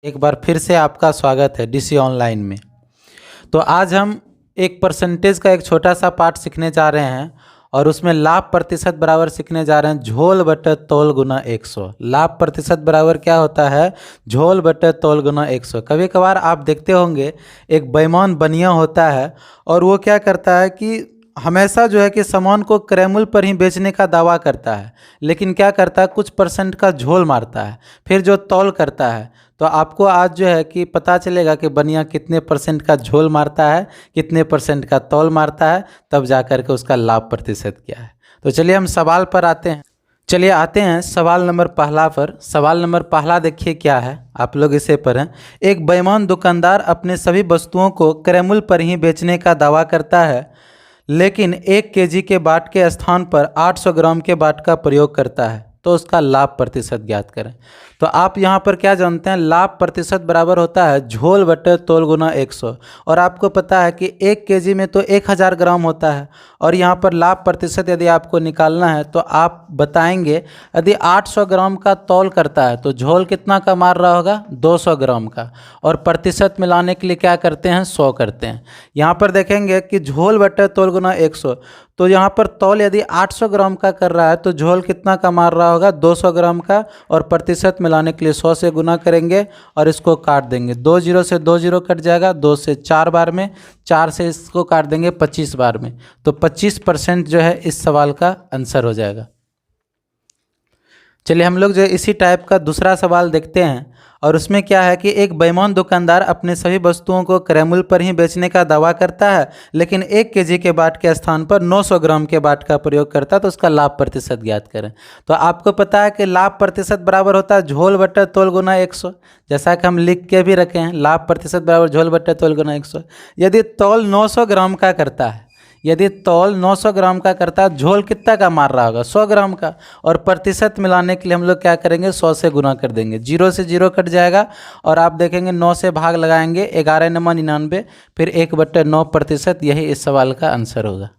एक बार फिर से आपका स्वागत है डीसी ऑनलाइन में। तो आज हम एक परसेंटेज का एक छोटा सा पार्ट सीखने जा रहे हैं और उसमें लाभ प्रतिशत बराबर सीखने जा रहे हैं झोल बटे तोल गुना 100। लाभ प्रतिशत बराबर क्या होता है? झोल बटे तोल गुना 100। कभी कभार आप देखते होंगे एक बेईमान बनिया होता है और वो क्या करता है कि हमेशा जो है कि सामान को क्रय मूल्य पर ही बेचने का दावा करता है, लेकिन क्या करता है कुछ परसेंट का झोल मारता है, फिर जो तौल करता है। तो आपको आज जो है कि पता चलेगा कि बनिया कितने परसेंट का झोल मारता है, कितने परसेंट का तौल मारता है, तब जा कर के उसका लाभ प्रतिशत क्या है। तो चलिए हम सवाल पर आते हैं। चलिए आते हैं सवाल नंबर पहला पर। सवाल नंबर पहला देखिए क्या है, आप लोग इसे पढ़ें। एक बेईमान दुकानदार अपने सभी वस्तुओं को क्रय मूल्य पर ही बेचने का दावा करता है, लेकिन 1 केजी के बाट के स्थान पर 800 ग्राम के बाट का प्रयोग करता है, तो उसका लाभ प्रतिशत ज्ञात करें। तो आप यहाँ पर क्या जानते हैं, लाभ प्रतिशत बराबर होता है झोल बटे तोल गुना 100। और आपको पता है कि 1 केजी में तो 1000 ग्राम होता है, और यहाँ पर लाभ प्रतिशत यदि आपको निकालना है तो आप बताएंगे यदि 800 ग्राम का तौल करता है तो झोल कितना का मार रहा होगा, 200 ग्राम का। और प्रतिशत मिलाने के लिए क्या करते हैं, 100 करते हैं। यहाँ पर देखेंगे कि झोल बटे तोल गुना 100, तो यहाँ पर तौल यदि 800 ग्राम का कर रहा है तो झोल कितना का मार रहा होगा, 200 ग्राम का। और प्रतिशत मिलाने के लिए 100 से गुना करेंगे और इसको काट देंगे। 2 जीरो से 2 जीरो कट जाएगा, 2 से 4 बार में, 4 से इसको काट देंगे 25 बार में। तो 25% जो है इस सवाल का आंसर हो जाएगा। चलिए हम लोग जो इसी टाइप का दूसरा सवाल देखते हैं, और उसमें क्या है कि एक बेईमान दुकानदार अपने सभी वस्तुओं को क्रय मूल्य पर ही बेचने का दावा करता है, लेकिन 1 केजी के बाट के स्थान पर 900 ग्राम के बाट का प्रयोग करता है, तो उसका लाभ प्रतिशत ज्ञात करें। तो आपको पता है कि लाभ प्रतिशत बराबर होता है झोल बटे तोल गुना 100, जैसा कि हम लिख के भी रखे हैं, लाभ प्रतिशत बराबर झोल बटे तोल गुना 100। यदि तौल 900 ग्राम का करता है, यदि तौल 900 ग्राम का करता है, झोल कितना का मार रहा होगा, 100 ग्राम का। और प्रतिशत मिलाने के लिए हम लोग क्या करेंगे, 100 से गुना कर देंगे। 0 से 0 कट जाएगा और आप देखेंगे 9 से भाग लगाएंगे, 11 नमा 99, फिर 1/9 प्रतिशत। यही इस सवाल का आंसर होगा।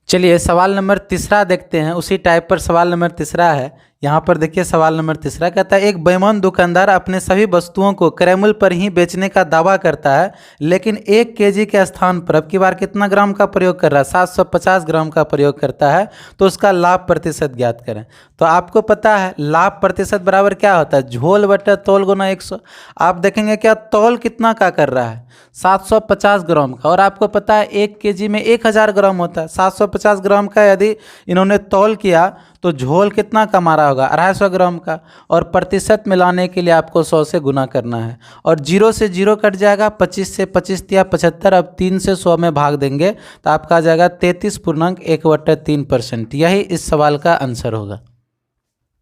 चलिए सवाल नंबर तीसरा देखते हैं। उसी टाइप पर सवाल नंबर तीसरा है। यहाँ पर देखिए सवाल नंबर तीसरा कहता है एक बेईमान दुकानदार अपने सभी वस्तुओं को क्रय मूल्य पर ही बेचने का दावा करता है, लेकिन 1 केजी के स्थान पर अब की बार कितना ग्राम का प्रयोग कर रहा है, 750 ग्राम का प्रयोग करता है, तो उसका लाभ प्रतिशत ज्ञात करें। तो आपको पता है लाभ प्रतिशत बराबर क्या होता है, झोल बटे तौल गुना 100। आप देखेंगे क्या तौल कितना का कर रहा है, 750 ग्राम का, और आपको पता है 1 केजी में 1000 ग्राम होता है। 750 ग्राम का यदि इन्होंने तौल किया तो झोल कितना का मारा होगा, 250 ग्राम का। और प्रतिशत मिलाने के लिए आपको 100 से गुना करना है, और 0 से 0 कट जाएगा, 25 से 25 या 75। अब 3 से 100 में भाग देंगे तो आपका आ जाएगा 33.1/3%। यही इस सवाल का आंसर होगा।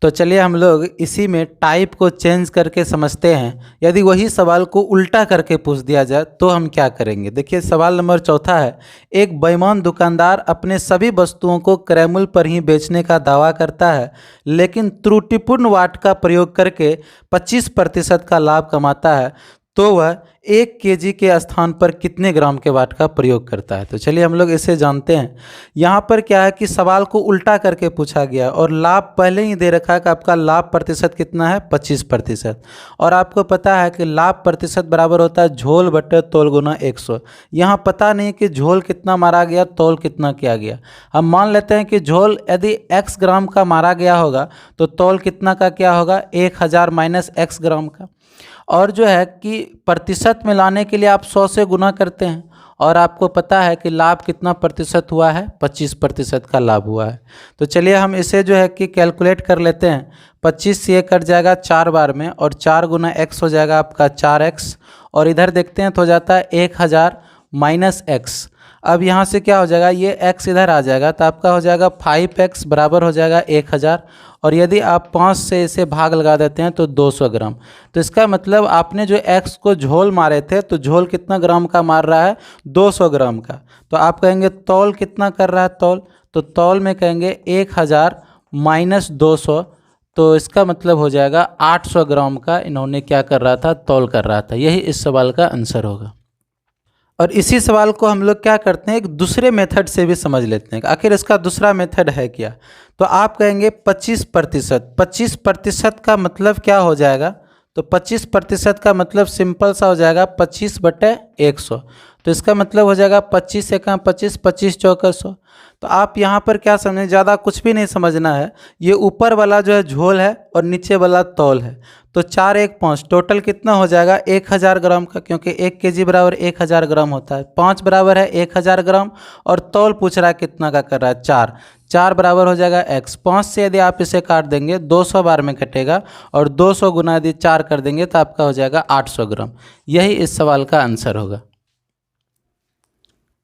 तो चलिए हम लोग इसी में टाइप को चेंज करके समझते हैं। यदि वही सवाल को उल्टा करके पूछ दिया जाए तो हम क्या करेंगे। देखिए सवाल नंबर चौथा है, एक बेईमान दुकानदार अपने सभी वस्तुओं को क्रय मूल्य पर ही बेचने का दावा करता है, लेकिन त्रुटिपूर्ण वाट का प्रयोग करके 25% का लाभ कमाता है, तो वह 1 केजी के स्थान पर कितने ग्राम के वाट का प्रयोग करता है। तो चलिए हम लोग इसे जानते हैं। यहाँ पर क्या है कि सवाल को उल्टा करके पूछा गया और लाभ पहले ही दे रखा है कि आपका लाभ प्रतिशत कितना है, 25%। और आपको पता है कि लाभ प्रतिशत बराबर होता है झोल बटे तोल गुना 100। यहाँ पता नहीं कि झोल कितना मारा गया, तौल कितना किया गया। हम मान लेते हैं कि झोल यदि x ग्राम का मारा गया होगा तो तौल कितना का क्या होगा, 1000 माइनस x ग्राम का। और जो है कि प्रतिशत मिलाने के लिए आप 100 से गुना करते हैं, और आपको पता है कि लाभ कितना प्रतिशत हुआ है, 25% का लाभ हुआ है। तो चलिए हम इसे जो है कि कैलकुलेट कर लेते हैं। 25 से ये कट जाएगा 4 बार में, और 4 गुना x हो जाएगा आपका 4x, और इधर देखते हैं तो हो जाता है 1000 माइनस x। अब यहाँ से क्या हो जाएगा, ये x इधर आ जाएगा तो आपका हो जाएगा 5x बराबर हो जाएगा 1000। और यदि आप 5 से इसे भाग लगा देते हैं तो 200 ग्राम। तो इसका मतलब आपने जो x को झोल मारे थे तो झोल कितना ग्राम का मार रहा है, 200 ग्राम का। तो आप कहेंगे तौल कितना कर रहा है, तौल, तो तौल में कहेंगे 1000 माइनस 200, तो इसका मतलब हो जाएगा 800 ग्राम का इन्होंने क्या कर रहा था, तौल कर रहा था। यही इस सवाल का आंसर होगा। और इसी सवाल को हम लोग क्या करते हैं, एक दूसरे मेथड से भी समझ लेते हैं आखिर इसका दूसरा मेथड है क्या। तो आप कहेंगे 25%। 25% का मतलब क्या हो जाएगा, तो 25% का मतलब सिंपल सा हो जाएगा 25/100। तो इसका मतलब हो जाएगा 25 एका 25, 25 चौका 100। तो आप यहाँ पर क्या समझें, ज़्यादा कुछ भी नहीं समझना है। ये ऊपर वाला जो है झोल है और नीचे वाला तौल है। तो 4 1 5 टोटल कितना हो जाएगा 1000 ग्राम का, क्योंकि 1 kg बराबर 1000 ग्राम होता है। 5 बराबर है 1000 ग्राम और तौल पूछ रहा है कितना का कर रहा है 4। 4 बराबर हो जाएगा x। 5 से यदि आप इसे काट देंगे 200 बार में कटेगा और 200 गुना यदि 4 कर देंगे तो आपका हो जाएगा 800 ग्राम। यही इस सवाल का आंसर होगा।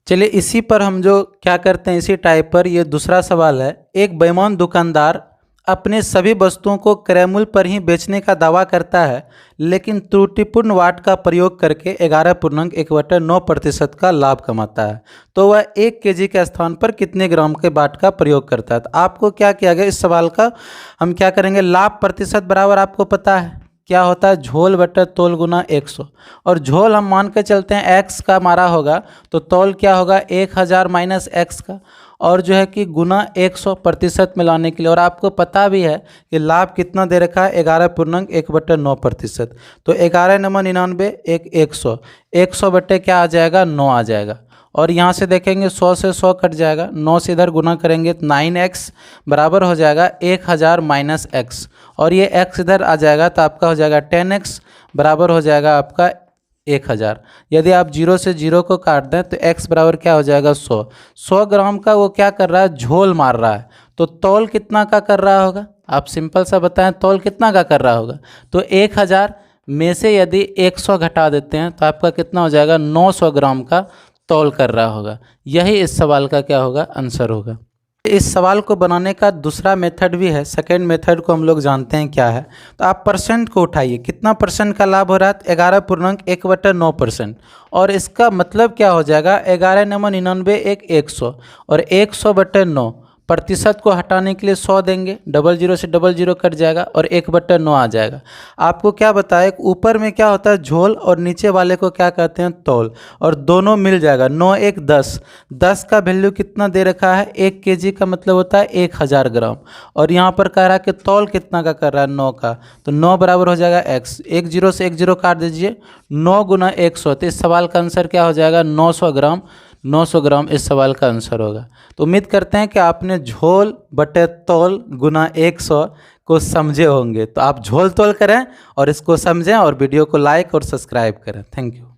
चलिए इसी पर हम जो क्या करते हैं, इसी टाइप पर ये दूसरा सवाल है। एक बेईमान दुकानदार अपने सभी वस्तुओं को क्रय मूल्य पर ही बेचने का दावा करता है, लेकिन त्रुटिपूर्ण वाट का प्रयोग करके 11.1/9% का लाभ कमाता है। तो वह 1 kg के स्थान पर कितने ग्राम के वाट का प्रयोग करता है। तो आपको क्या किया गया, इस सवाल का हम क्या करेंगे, लाभ प्रतिशत बराबर आपको पता है क्या होता है, झोल बटा तौल गुना 100। और झोल हम मान के चलते हैं x का मारा होगा, तो तौल क्या होगा 1000 माइनस x का, और जो है कि गुना 100% मिलाने के लिए। और आपको पता भी है कि लाभ कितना दे रखा है 11.1/9%। तो 11×99 एक 100, 100 बटे क्या आ जाएगा 9 आ जाएगा। और यहाँ से देखेंगे 100 से 100 कट जाएगा, 9 से इधर गुना करेंगे तो 9x बराबर हो जाएगा 1000 माइनस x, और ये x इधर आ जाएगा तो आपका हो जाएगा 10x बराबर हो जाएगा आपका 1000। यदि आप 0 से 0 को काट दें तो x बराबर क्या हो जाएगा 100। 100 ग्राम का वो क्या कर रहा है, झोल मार रहा है। तो तौल कितना का कर रहा होगा, आप सिंपल सा बताएं तौल कितना का कर रहा होगा। तो 1000 में से यदि 100 घटा देते हैं तो आपका कितना हो जाएगा 900 ग्राम का तौल कर रहा होगा। यही इस सवाल का क्या होगा, आंसर होगा। इस सवाल को बनाने का दूसरा मेथड भी है। सेकेंड मेथड को हम लोग जानते हैं क्या है। तो आप परसेंट को उठाइए, कितना परसेंट का लाभ हो रहा है 11.1/9%। और इसका मतलब क्या हो जाएगा 11×99 एक 100, और 100/9 प्रतिशत को हटाने के लिए 100 देंगे, 00 से 00 कट जाएगा और 1/9 आ जाएगा। आपको क्या बताया, ऊपर में क्या होता है झोल और नीचे वाले को क्या कहते हैं तौल, और दोनों मिल जाएगा। 9 1 10, 10 का वैल्यू कितना दे रखा है 1 kg का मतलब होता है 1000 ग्राम। और यहाँ पर कह रहा है कि तौल कितना का कर रहा है 9 का, तो 9 बराबर हो जाएगा x। 10 से 10 काट दीजिए, 9 गुना 100। तो इस सवाल का आंसर क्या हो जाएगा 900 ग्राम। 900 ग्राम इस सवाल का आंसर होगा। तो उम्मीद करते हैं कि आपने झोल बटे तौल गुना 100 को समझे होंगे। तो आप झोल तौल करें और इसको समझें और वीडियो को लाइक और सब्सक्राइब करें। Thank you.